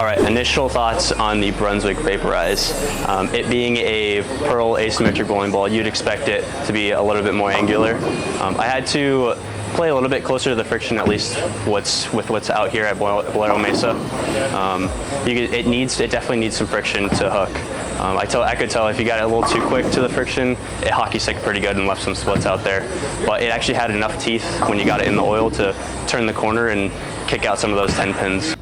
All right, initial thoughts on the Brunswick Vaporize. It being a Pearl asymmetric bowling ball, you'd expect it to be a little bit more angular. I had to play a little bit closer to the friction, at least with what's out here at Bolero Mesa. It definitely needs some friction to hook. I could tell if you got it a little too quick to the friction, it hockey sticked pretty good and left some splits out there. But it actually had enough teeth when you got it in the oil to turn the corner and kick out some of those 10 pins.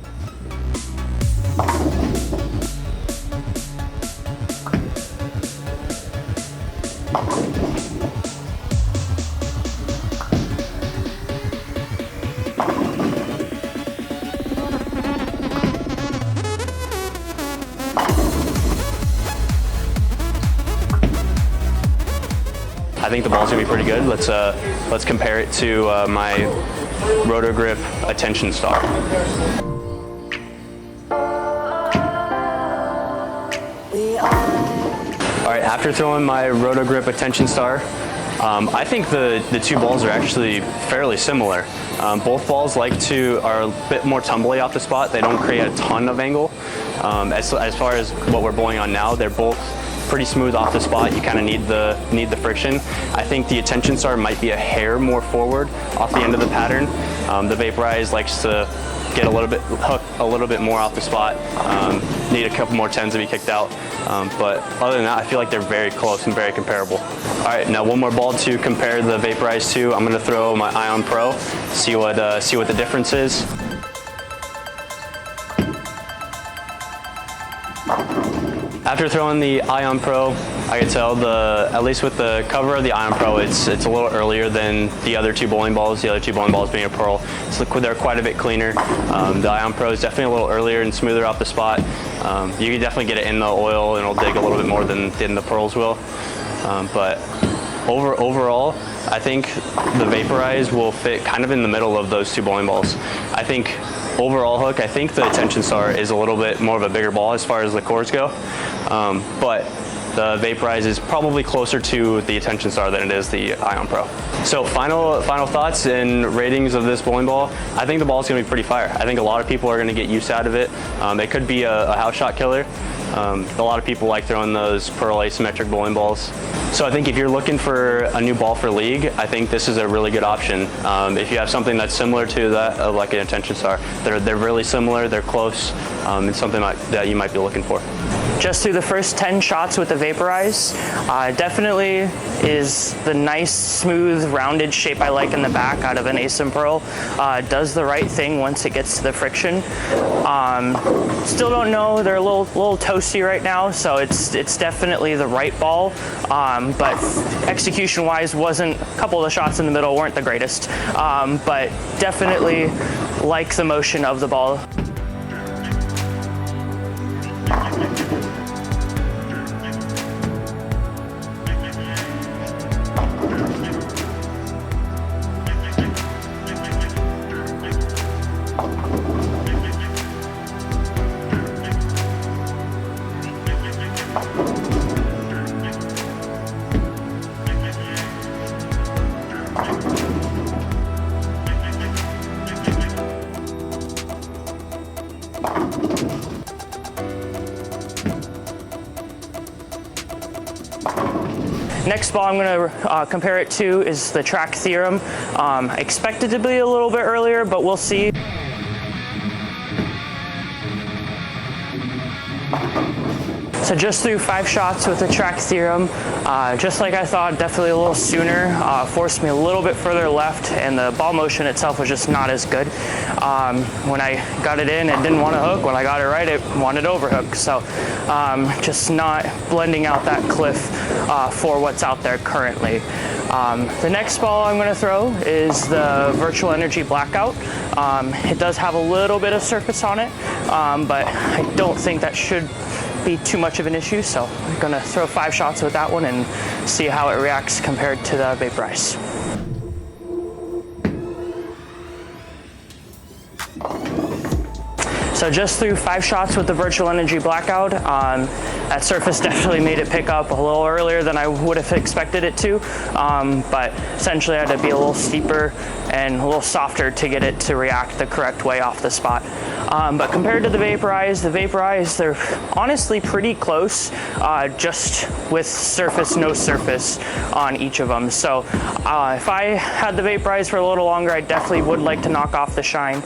I think the ball's gonna be pretty good. Let's compare it to my Roto Grip Attention Star. All right, after throwing my Roto Grip Attention Star, I think the two balls are actually fairly similar. Both balls are a bit more tumbly off the spot. They don't create a ton of angle. As far as what we're bowling on now, they're both pretty smooth off the spot. You kind of need the friction. I think the Attention Star might be a hair more forward off the end of the pattern. The Vaporize likes to get hook a little bit more off the spot. Need a couple more 10s to be kicked out. But other than that, I feel like they're very close and very comparable. All right, now one more ball to compare the Vaporize to. I'm gonna throw my Ion Pro, see what the difference is. After throwing the Ion Pro, I could tell at least with the cover of the Ion Pro, it's a little earlier than the other two bowling balls. The other two bowling balls being a Pearl, so they're quite a bit cleaner. The Ion Pro is definitely a little earlier and smoother off the spot. You can definitely get it in the oil and it'll dig a little bit more than the Pearls will. But overall, I think the Vaporize will fit kind of in the middle of those two bowling balls. I think overall hook, I think the Attention Star is a little bit more of a bigger ball as far as the cores go. But the Vaporize is probably closer to the Attention Star than it is the Ion Pro. So final thoughts and ratings of this bowling ball. I think the ball is going to be pretty fire. I think a lot of people are going to get use out of it. It could be a house shot killer. A lot of people like throwing those Pearl asymmetric bowling balls. So I think if you're looking for a new ball for league, I think this is a really good option. If you have something that's similar to that of like an Attention Star, they're really similar, they're close. It's something that you might be looking for. Just through the first 10 shots with the Vaporize, definitely is the nice, smooth, rounded shape I like in the back out of an Asym Pearl. Does the right thing once it gets to the friction. Still don't know, they're a little toasty right now, so it's definitely the right ball. But execution-wise, a couple of the shots in the middle weren't the greatest. But definitely like the motion of the ball. Next ball I'm going to compare it to is the Track Theorem. I expect it to be a little bit earlier, but we'll see. So just through 5 shots with the Track Theorem, just like I thought, definitely a little sooner, forced me a little bit further left, and the ball motion itself was just not as good. When I got it in, it didn't want to hook. When I got it right, it wanted to overhook. So just not blending out that cliff for what's out there currently. The next ball I'm going to throw is the Virtual Energy Blackout. It does have a little bit of surface on it, but I don't think that should be too much of an issue, so I'm going to throw 5 shots with that one and see how it reacts compared to the Vaporize. So just through 5 shots with the virtual energy Blackout, that surface definitely made it pick up a little earlier than I would have expected it to, but essentially I had to be a little steeper and a little softer to get it to react the correct way off the spot. But compared to the Vaporize, they're honestly pretty close, just with surface, no surface on each of them. So if I had the Vaporize for a little longer, I definitely would like to knock off the shine,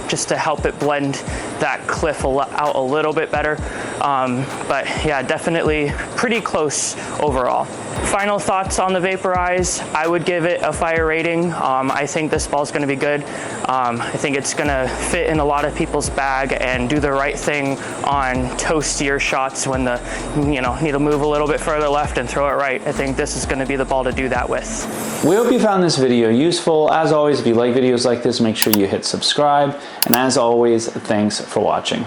just to help it blend that cliff out a little bit better. But yeah, definitely pretty close overall. Final thoughts on the Vaporize, I would give it a fire rating. I think this ball's gonna be good. I think it's gonna fit in a lot of people's bag and do the right thing on toastier shots when need to move a little bit further left and throw it right. I think this is gonna be the ball to do that with. We hope you found this video useful. As always, if you like videos like this, make sure you hit subscribe. And as always, thanks for watching.